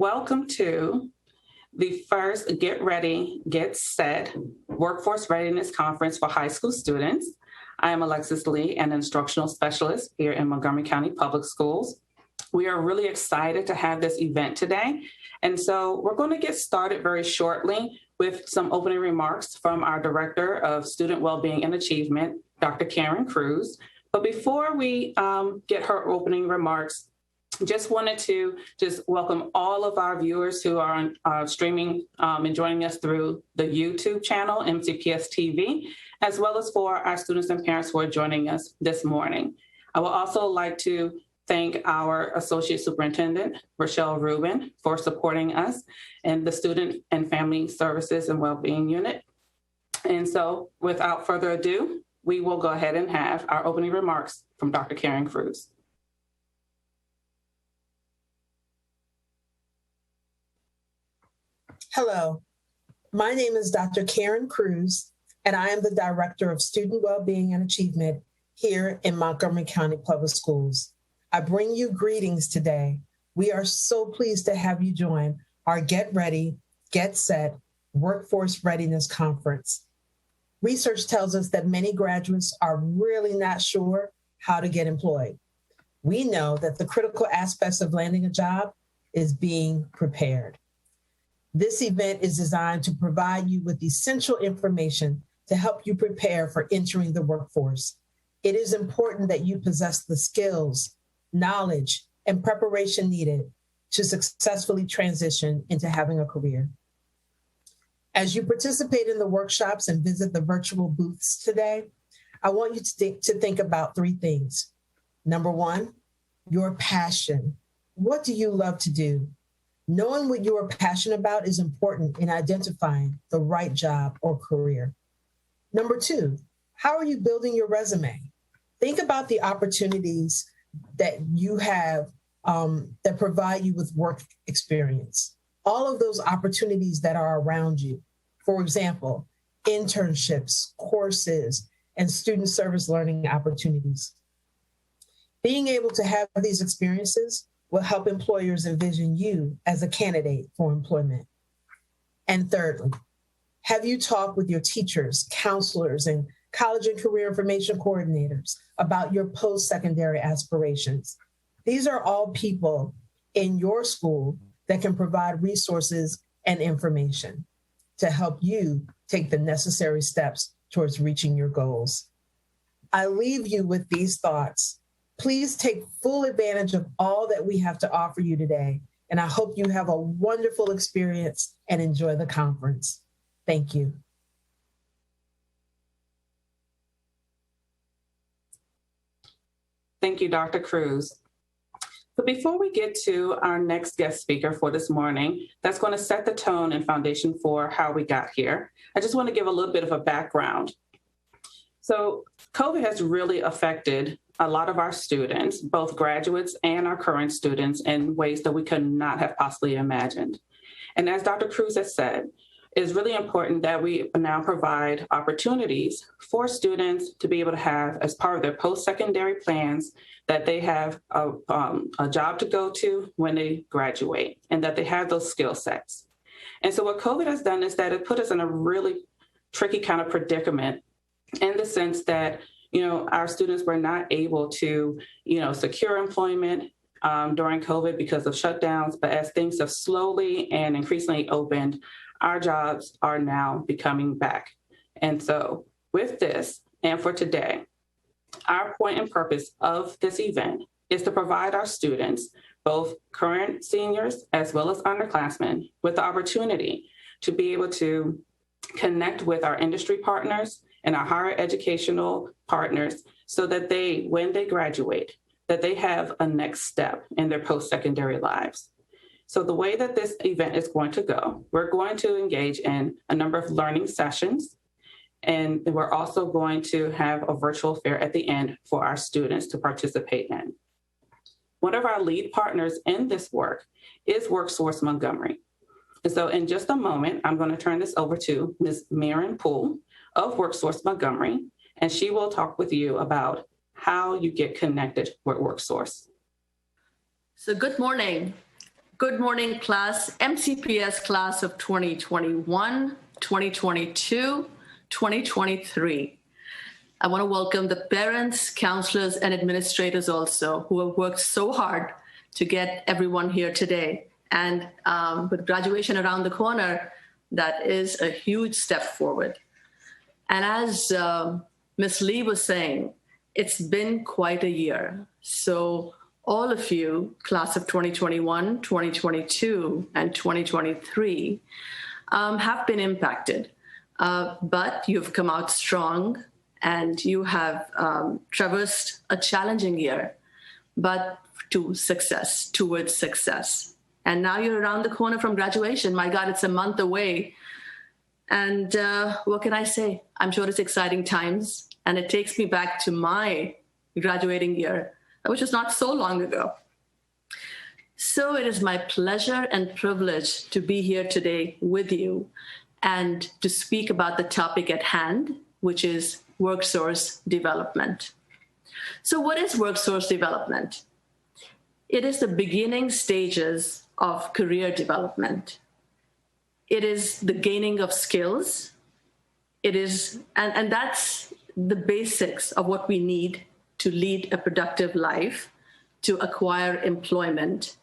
Welcome to the first Get Ready, Get Set Workforce Readiness Conference for high school students. I am Alexis Lee, an instructional specialist here in Montgomery County Public Schools. We are really excited to have this event today. And so we're going to get started very shortly with some opening remarks from our Director of Student Wellbeing and Achievement, Dr. Karen Cruz. But before we get her opening remarks, just wanted to welcome all of our viewers who are on streaming and joining us through the YouTube channel, MCPS TV, as well as for our students and parents who are joining us this morning. I would also like to thank our Associate Superintendent, Rochelle Rubin, for supporting us and the Student and Family Services and Wellbeing Unit. And so without further ado, we will go ahead and have our opening remarks from Dr. Karen Cruz. Hello, my name is Dr. Karen Cruz, and I am the Director of Student Wellbeing and Achievement here in Montgomery County Public Schools. I bring you greetings today. We are so pleased to have you join our Get Ready, Get Set Workforce Readiness Conference. Research tells us that many graduates are really not sure how to get employed. We know that the critical aspects of landing a job is being prepared. This event is designed to provide you with essential information to help you prepare for entering the workforce. It is important that you possess the skills, knowledge, and preparation needed to successfully transition into having a career. As you participate in the workshops and visit the virtual booths today, I want you to think about three things. Number one, your passion. What do you love to do? Knowing what you are passionate about is important in identifying the right job or career. Number two, how are you building your resume? Think about the opportunities that you have that provide you with work experience. All of those opportunities that are around you. For example, internships, courses, and student service learning opportunities. Being able to have these experiences will help employers envision you as a candidate for employment. And thirdly, have you talked with your teachers, counselors, and college and career information coordinators about your post-secondary aspirations? These are all people in your school that can provide resources and information to help you take the necessary steps towards reaching your goals. I leave you with these thoughts. Please take full advantage of all that we have to offer you today, and I hope you have a wonderful experience and enjoy the conference. Thank you. Thank you, Dr. Cruz. So before we get to our next guest speaker for this morning, that's going to set the tone and foundation for how we got here, I just want to give a little bit of a background. So COVID has really affected a lot of our students, both graduates and our current students, in ways that we could not have possibly imagined. And as Dr. Cruz has said, it's really important that we now provide opportunities for students to be able to have, as part of their post-secondary plans, that they have a job to go to when they graduate and that they have those skill sets. And so what COVID has done is that it put us in a really tricky kind of predicament in the sense that our students were not able to, secure employment during COVID because of shutdowns. But as things have slowly and increasingly opened, our jobs are now becoming back. And so with this, and for today, our point and purpose of this event is to provide our students, both current seniors as well as underclassmen, with the opportunity to be able to connect with our industry partners and our higher educational partners so that they, when they graduate, that they have a next step in their post-secondary lives. So the way that this event is going to go, we're going to engage in a number of learning sessions, and we're also going to have a virtual fair at the end for our students to participate in. One of our lead partners in this work is Worksource Montgomery. And so in just a moment, I'm going to turn this over to Ms. Mirin Phool of Worksource Montgomery, and she will talk with you about how you get connected with Worksource. So good morning. Good morning, class. MCPS class of 2021, 2022, 2023. I want to welcome the parents, counselors, and administrators also who have worked so hard to get everyone here today. And with graduation around the corner, that is a huge step forward. And as Ms. Lee was saying, it's been quite a year. So all of you, class of 2021, 2022, and 2023, have been impacted. But you've come out strong and you have traversed a challenging year, but towards success. And now you're around the corner from graduation. My God, it's a month away. And what can I say? I'm sure it's exciting times. And it takes me back to my graduating year, which was not so long ago. So it is my pleasure and privilege to be here today with you and to speak about the topic at hand, which is worksource development. So what is worksource development? It is the beginning stages of career development. It is the gaining of skills. It is, and that's the basics of what we need to lead a productive life, to acquire employment,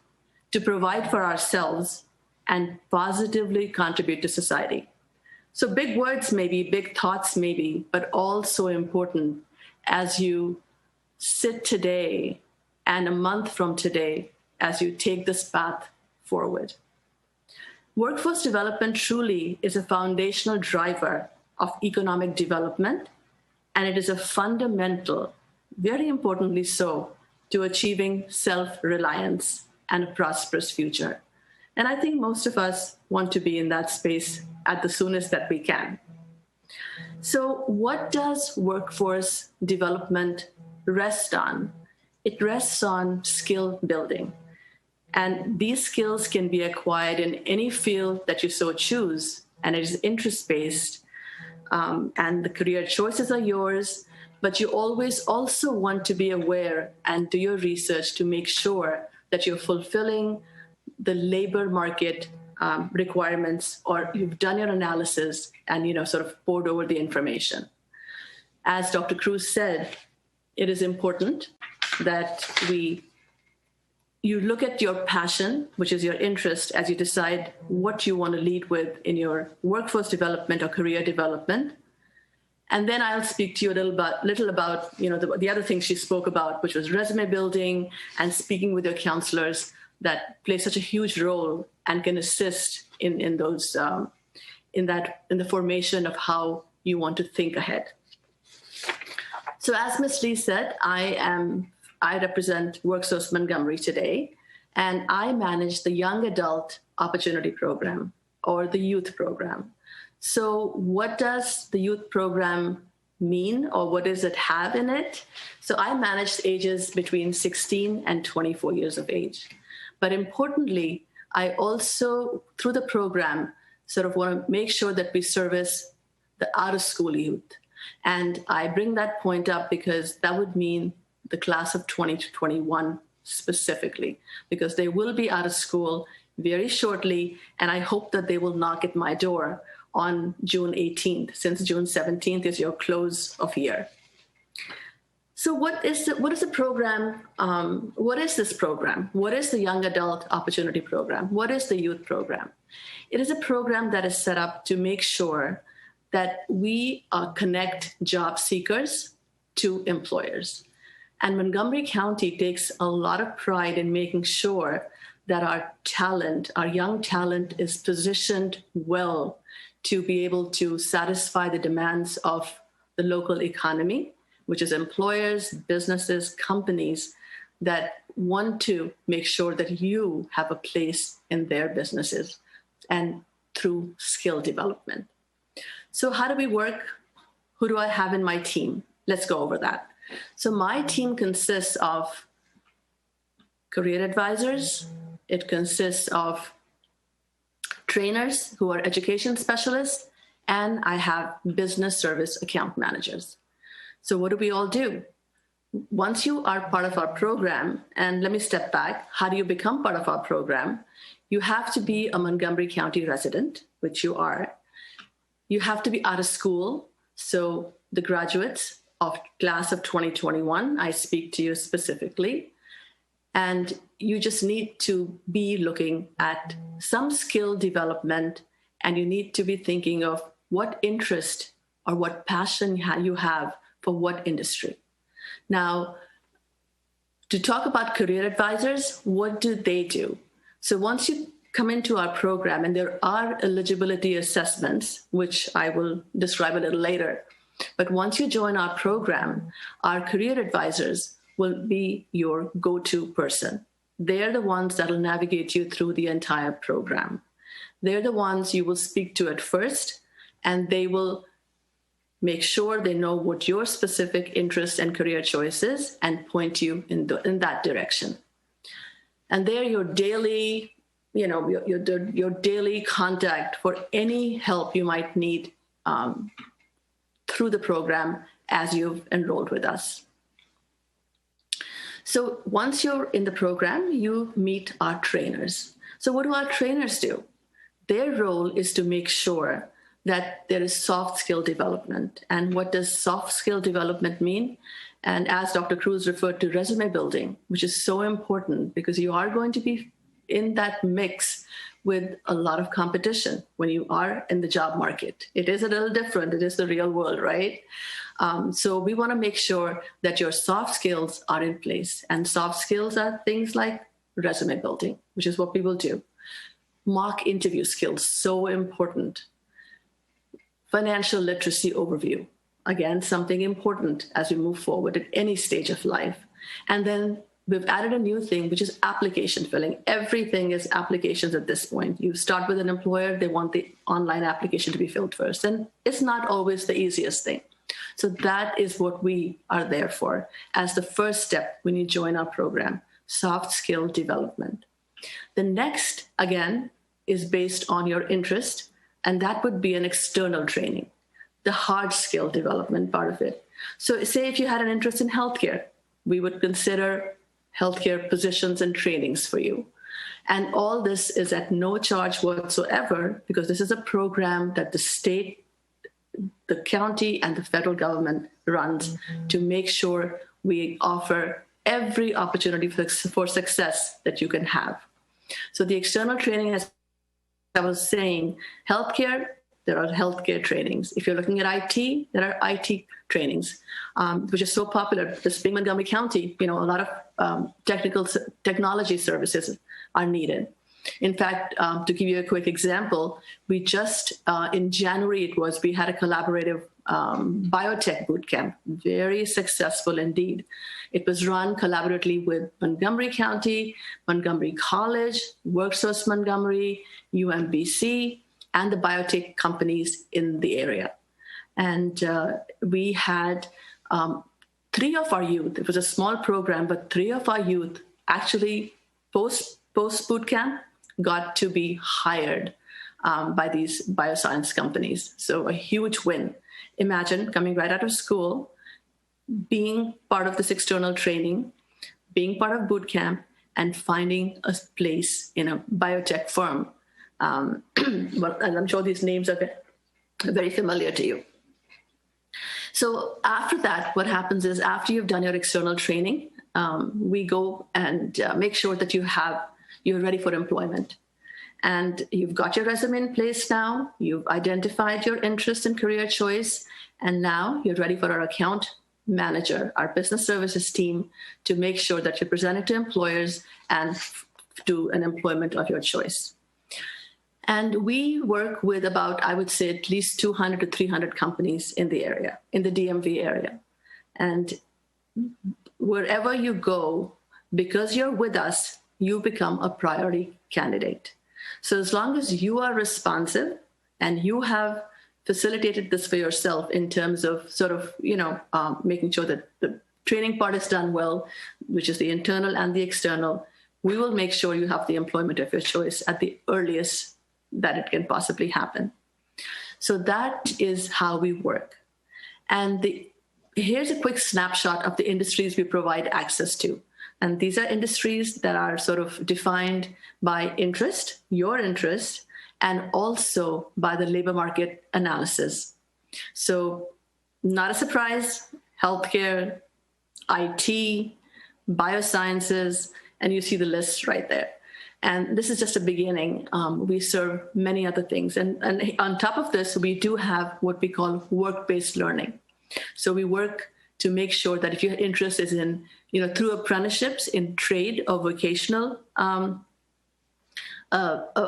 to provide for ourselves, and positively contribute to society. So big words maybe, big thoughts maybe, but all so important as you sit today and a month from today as you take this path forward. Workforce development truly is a foundational driver of economic development, and it is a fundamental, very importantly so, to achieving self-reliance and a prosperous future. And I think most of us want to be in that space at the soonest that we can. So what does workforce development rest on? It rests on skill building. And these skills can be acquired in any field that you so choose, and it is interest-based, and the career choices are yours, but you always also want to be aware and do your research to make sure that you're fulfilling the labor market requirements, or you've done your analysis and sort of poured over the information. As Dr. Cruz said, it is important that you look at your passion, which is your interest, as you decide what you want to lead with in your workforce development or career development. And then I'll speak to you a little about the other things she spoke about, which was resume building and speaking with your counselors that play such a huge role and can assist in the formation of how you want to think ahead. So as Ms. Lee said, I represent Worksource Montgomery today, and I manage the Young Adult Opportunity Program, or the Youth Program. So what does the Youth Program mean, or what does it have in it? So I manage ages between 16 and 24 years of age. But importantly, I also, through the program, sort of want to make sure that we service the out-of-school youth. And I bring that point up because that would mean the class of 2021 specifically, because they will be out of school very shortly, and I hope that they will knock at my door on June 18th, since June 17th is your close of year. So what is the program? What is this program? What is the Young Adult Opportunity Program? What is the Youth Program? It is a program that is set up to make sure that we connect job seekers to employers. And Montgomery County takes a lot of pride in making sure that our young talent is positioned well to be able to satisfy the demands of the local economy, which is employers, businesses, companies that want to make sure that you have a place in their businesses, and through skill development. So how do we work? Who do I have in my team? Let's go over that. So my team consists of career advisors. It consists of trainers who are education specialists, and I have business service account managers. So what do we all do? once you are part of our program, and let me step back, how do you become part of our program? You have to be a Montgomery County resident, which you are. You have to be out of school. So the graduates of class of 2021, I speak to you specifically. And you just need to be looking at some skill development, and you need to be thinking of what interest or what passion you have for what industry. Now, to talk about career advisors, what do they do? So once you come into our program, and there are eligibility assessments, which I will describe a little later, but once you join our program, our career advisors will be your go-to person. They're the ones that will navigate you through the entire program. They're the ones you will speak to at first, and they will make sure they know what your specific interest and career choice is and point you in that direction. And they're your daily, your daily contact for any help you might need through the program as you've enrolled with us. So once you're in the program, you meet our trainers. So what do our trainers do? Their role is to make sure that there is soft skill development. And what does soft skill development mean? And as Dr. Cruz referred to, resume building, which is so important because you are going to be in that mix with a lot of competition when you are in the job market. It is a little different. It is the real world, right? So we want to make sure that your soft skills are in place. And soft skills are things like resume building, which is what people do. Mock interview skills, so important. Financial literacy overview, again, something important as we move forward at any stage of life. And then we've added a new thing, which is application filling. Everything is applications at this point. You start with an employer, they want the online application to be filled first. And it's not always the easiest thing. So that is what we are there for as the first step when you join our program, soft skill development. The next, again, is based on your interest, and that would be an external training, the hard skill development part of it. So say if you had an interest in healthcare, we would consider healthcare positions and trainings for you. And all this is at no charge whatsoever because this is a program that the state, the county, and the federal government runs to make sure we offer every opportunity for success that you can have. So the external training, as I was saying, healthcare, there are healthcare trainings. If you're looking at IT, there are IT trainings, which is so popular. This being Montgomery County, a lot of technology services are needed. In fact, to give you a quick example, we just, in January we had a collaborative biotech bootcamp, very successful indeed. It was run collaboratively with Montgomery County, Montgomery College, Worksource Montgomery, UMBC, and the biotech companies in the area. And we had 3 of our youth, it was a small program, but 3 of our youth actually post bootcamp got to be hired by these bioscience companies. So a huge win. Imagine coming right out of school, being part of this external training, being part of boot camp, and finding a place in a biotech firm. And I'm sure these names are very familiar to you. So after that, what happens is after you've done your external training, we go and make sure that you're ready for employment. And you've got your resume in place now, you've identified your interest and career choice, and now you're ready for our account manager, our business services team, to make sure that you're presented to employers and do an employment of your choice. And we work with about, I would say, at least 200 to 300 companies in the area, in the DMV area. And wherever you go, because you're with us, you become a priority candidate. So as long as you are responsive and you have facilitated this for yourself in terms of sort of, making sure that the training part is done well, which is the internal and the external, we will make sure you have the employment of your choice at the earliest that it can possibly happen. So that is how we work. And the here's a quick snapshot of the industries we provide access to. And these are industries that are sort of defined by interest, your interest, and also by the labor market analysis. So not a surprise, healthcare, IT, biosciences, and you see the list right there. And this is just a beginning. We serve many other things. And on top of this, we do have what we call work-based learning. So we work to make sure that if your interest is in, through apprenticeships in trade or vocational, a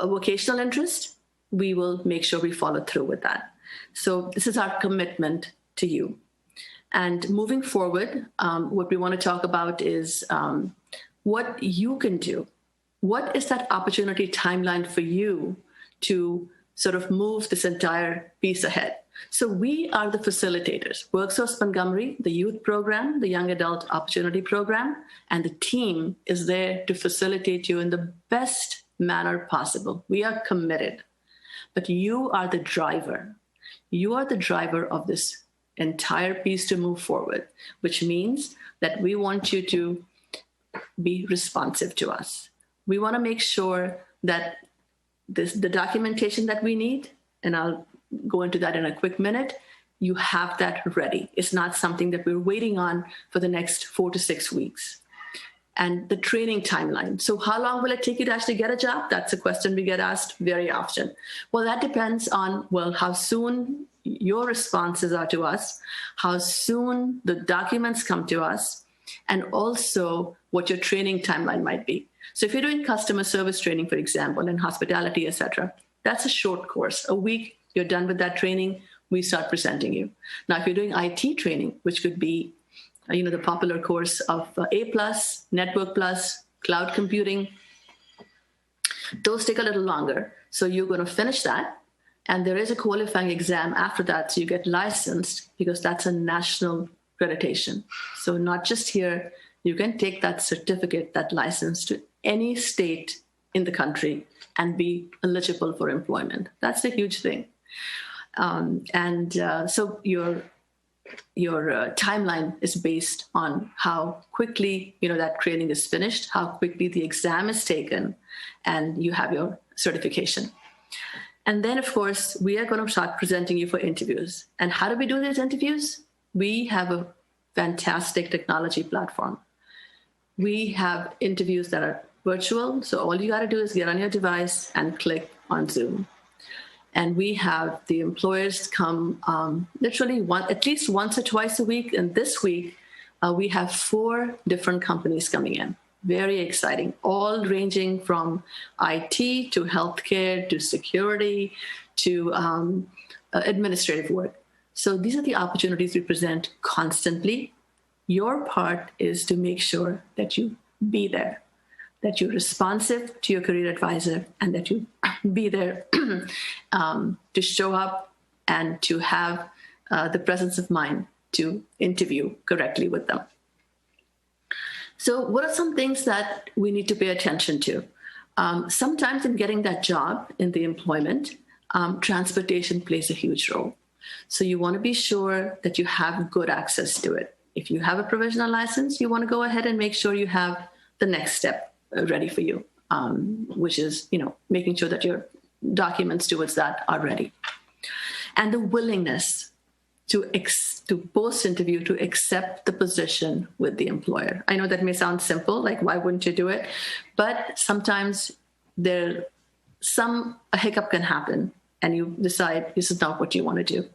vocational interest, we will make sure we follow through with that. So this is our commitment to you. And moving forward, what we want to talk about is what you can do. What is that opportunity timeline for you to sort of move this entire piece ahead? So we are the facilitators. Worksource Montgomery, the youth program, the young adult opportunity program, and the team is there to facilitate you in the best manner possible. We are committed, but you are the driver. You are the driver of this entire piece to move forward, which means that we want you to be responsive to us. We want to make sure that the documentation that we need, and I'll go into that in a quick minute, you have that ready. It's not something that we're waiting on for the next 4 to 6 weeks. And the training timeline. So how long will it take you to actually get a job? That's a question we get asked very often. Well, that depends on, how soon your responses are to us, how soon the documents come to us, and also what your training timeline might be. So if you're doing customer service training, for example, in hospitality, et cetera, that's a short course. A week, you're done with that training, we start presenting you. Now, if you're doing IT training, which could be, the popular course of A+, Network+, cloud computing, those take a little longer. So you're going to finish that. And there is a qualifying exam after that. So you get licensed because that's a national accreditation. So not just here, you can take that certificate, that license to any state in the country and be eligible for employment. That's a huge thing. So your timeline is based on how quickly that training is finished, how quickly the exam is taken, and you have your certification. And then, of course, we are going to start presenting you for interviews. And how do we do these interviews? We have a fantastic technology platform. We have interviews that are virtual. So all you got to do is get on your device and click on Zoom. And we have the employers come literally at least once or twice a week. And this week, we have 4 different companies coming in. Very exciting, all ranging from IT to healthcare to security to administrative work. So these are the opportunities we present constantly. Your part is to make sure that you be there, that you're responsive to your career advisor, and that you be there to show up and to have the presence of mind to interview correctly with them. So what are some things that we need to pay attention to? Sometimes in getting that job in the employment, transportation plays a huge role. So you want to be sure that you have good access to it. If you have a provisional license, you want to go ahead and make sure you have the next step ready for you, which is, making sure that your documents towards that are ready. And the willingness to post-interview to accept the position with the employer. I know that may sound simple, like why wouldn't you do it? But sometimes a hiccup can happen and you decide this is not what you want to do.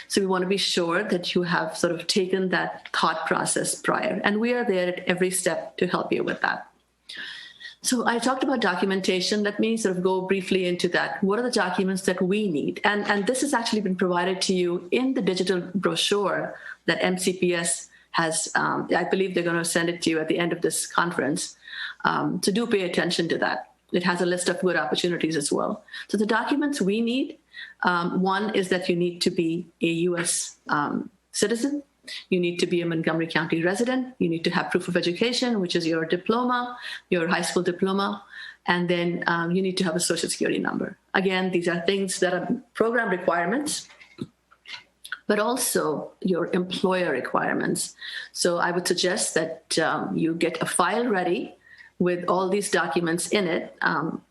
So we want to be sure that you have sort of taken that thought process prior. And we are there at every step to help you with that. So I talked about documentation. Let me sort of go briefly into that. What are the documents that we need? And this has actually been provided to you in the digital brochure that MCPS has. I believe they're going to send it to you at the end of this conference. So do pay attention to that. It has a list of good opportunities as well. So the documents we need, one is that you need to be a U.S. citizen. You need to be a Montgomery County resident. You need to have proof of education, which is your diploma, your high school diploma. And then you need to have a social security number. Again, these are things that are program requirements, but also your employer requirements. So I would suggest that you get a file ready with all these documents in it,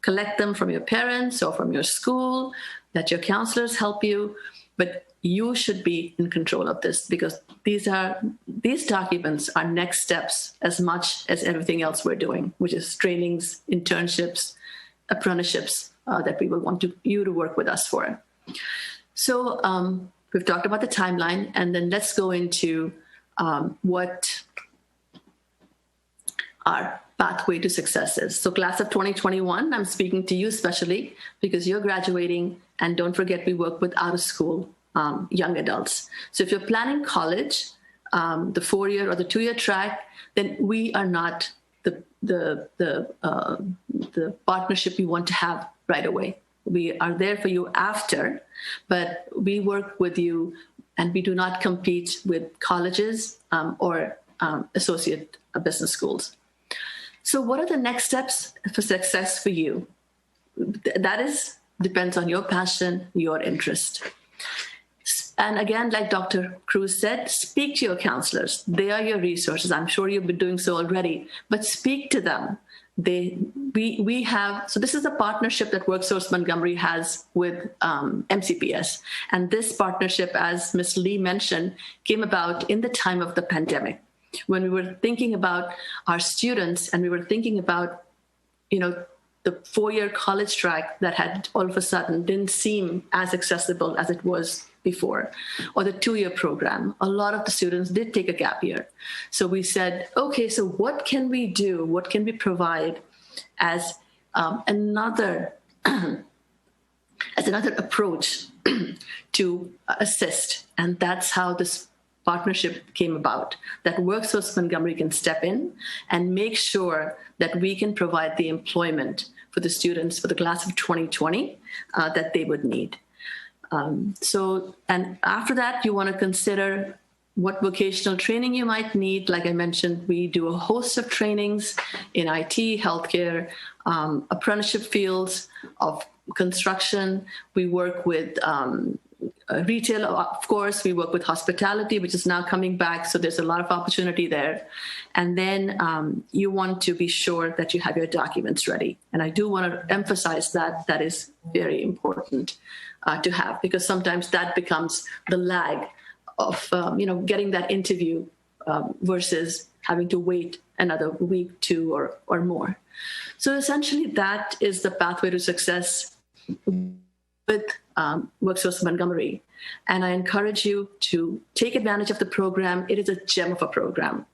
collect them from your parents or from your school, let your counselors help you, but you should be in control of this, because these documents are next steps as much as everything else we're doing, which is trainings, internships, apprenticeships that we will want you to work with us for. So we've talked about the timeline, and then let's go into what our pathway to success is. So class of 2021, I'm speaking to you especially because you're graduating, and don't forget we work with out-of-school young adults. So if you're planning college, the 4-year or the 2-year track, then we are not the partnership you want to have right away. We are there for you after, but we work with you, and we do not compete with colleges or associate business schools. So what are the next steps for success for you? That depends on your passion, your interest. And again, like Dr. Cruz said, speak to your counselors. They are your resources. I'm sure you've been doing so already, but speak to them. We have, so this is a partnership that Worksource Montgomery has with MCPS. And this partnership, as Ms. Lee mentioned, came about in the time of the pandemic, when we were thinking about our students, and we were thinking about, the 4-year college track that had all of a sudden didn't seem as accessible as it was before, or the 2-year program. A lot of the students did take a gap year. So we said, okay, so what can we do? What can we provide as another approach to assist? And that's how this partnership came about, that Worksource Montgomery can step in and make sure that we can provide the employment for the students for the class of 2020 that they would need. And after that, you want to consider what vocational training you might need. Like I mentioned, we do a host of trainings in IT, healthcare, apprenticeship fields of construction. We work with retail, of course. We work with hospitality, which is now coming back. So there's a lot of opportunity there. And then you want to be sure that you have your documents ready. And I do want to emphasize that is very important to have, because sometimes that becomes the lag of, getting that interview versus having to wait another week, 2 or more. So essentially that is the pathway to success with Worksource Montgomery. And I encourage you to take advantage of the program. It is a gem of a program.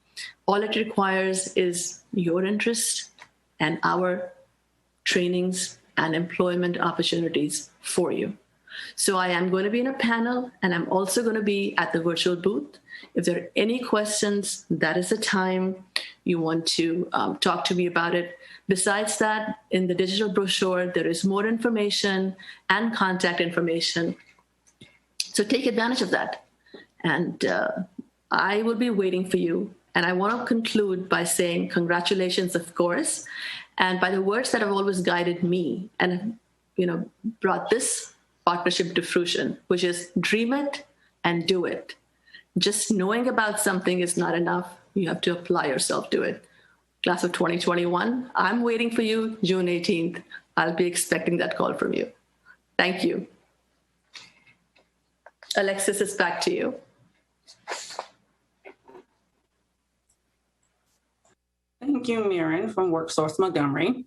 All it requires is your interest and our trainings and employment opportunities for you. So I am going to be in a panel, and I'm also going to be at the virtual booth. If there are any questions, that is the time you want to talk to me about it. Besides that, in the digital brochure, there is more information and contact information. So take advantage of that. And I will be waiting for you. And I want to conclude by saying congratulations, of course, and by the words that have always guided me and, brought this partnership to fruition, which is dream it and do it. Just knowing about something is not enough. You have to apply yourself to it. Class of 2021, I'm waiting for you June 18th. I'll be expecting that call from you. Thank you. Alexis, it's back to you. Thank you, Mirin from Worksource Montgomery.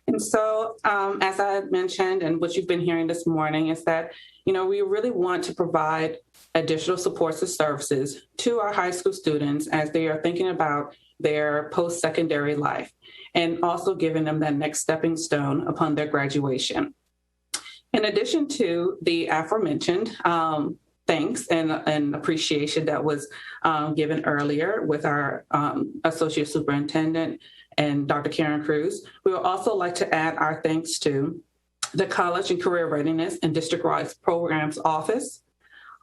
And so, as I mentioned, and what you've been hearing this morning is that, we really want to provide additional supports and services to our high school students as they are thinking about their post-secondary life, and also giving them that next stepping stone upon their graduation. In addition to the aforementioned thanks and appreciation that was given earlier with our Associate Superintendent and Dr. Karen Cruz, we would also like to add our thanks to the College and Career Readiness and District-Wide Programs Office,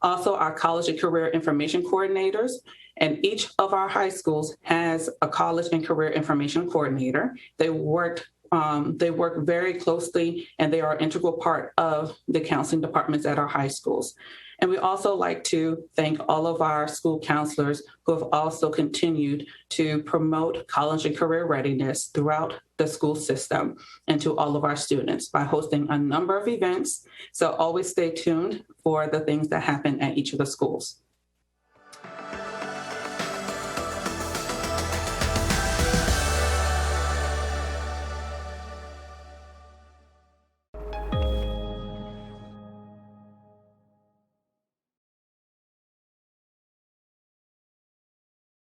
also our College and Career Information Coordinators, and each of our high schools has a College and Career Information Coordinator. They work very closely, and they are an integral part of the counseling departments at our high schools. And we also like to thank all of our school counselors who have also continued to promote college and career readiness throughout the school system and to all of our students by hosting a number of events. So always stay tuned for the things that happen at each of the schools.